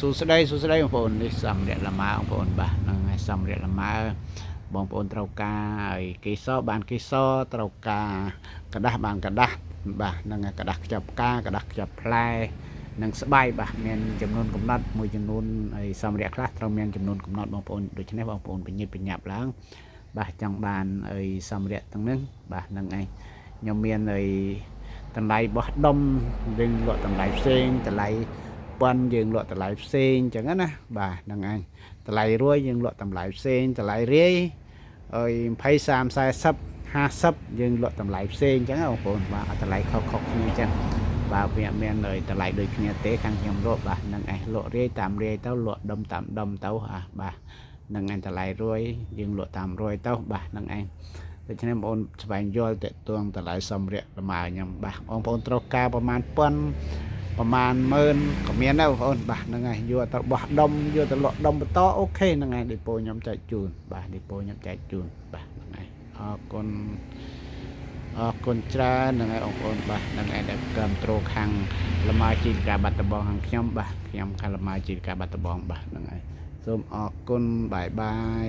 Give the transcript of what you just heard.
สวัสดีបងប្អូននេះសំរៈលម៉ើបងប្អូនបាទហ្នឹងហើយសំរៈលម៉ើបងប្អូនត្រូវការឲ្យគេសបានគេសត្រូវការกระดาษបានกระดาษបាទហ្នឹងហើយកระดาษខ្ចប់ផ្កាกระดาษខ្ចប់ផ្លែនិងស្បៃបាទមានចំនួនកំណត់មួយចំនួនហើយសំរៈខ្លះត្រូវមានចំនួនកំណត់បងប្អូនដូច្នេះបងប្អូនបញ្ញាប់ឡើងបាទចង់បានអីសំរៈទាំងហ្នឹងបាទហ្នឹងឯងខ្ញុំមានអីតម្លៃបោះដុំយើងលក់តម្លៃផ្សេងតម្លៃប៉ុនយើងលក់តម្លៃផ្សេងអញ្ចឹងណាបាទហ្នឹងឯងតម្លៃរួយយើងលក់តម្លៃផ្សេងតម្លៃរាយអើយ20 30 40 50យើងលក់តម្លៃផ្សេងអញ្ចឹងបងប្អូនបាទតម្លៃខុសៗគ្នាអញ្ចឹងបាទវាមានតម្លៃដូចគ្នាទេខាងខ្ញុំលក់បាទហ្នឹងឯងលក់រាយតាមរាយទៅលក់ដុំតាមដុំទៅបាទហ្នឹងឯងតម្លៃរួយយើងលក់តាមរួយទៅបាទហ្នឹងឯងដូច្នេះបងប្អូនស្វែងយល់តេតួងតម្លៃសម្ភារៈលម៉ើខ្ញុំបាទបងប្អូនត្រូវការប្រមាណប៉ុនប្រមាណ10000ក៏មានដែរបងប្អូនបាទហ្នឹងហើយយកទៅបោះដុំយកទៅលក់ដុំបន្តអូខេហ្នឹងហើយឌីប៉ូខ្ញុំចែកជូនបាទឌីប៉ូខ្ញុំចែកជូនបាទហ្នឹងហើយអរគុណច្រើនហ្នឹងហើយបងប្អូនបាទហ្នឹងហើយដែលគ្រប់ត្រូលខាងលម៉ើជីវការបាត់ដំបងខាងខ្ញុំបាទខ្ញុំខាងលម៉ើជីវការបាត់ដំបងបាទហ្នឹងហើយសូមអរគុណបាយបាយ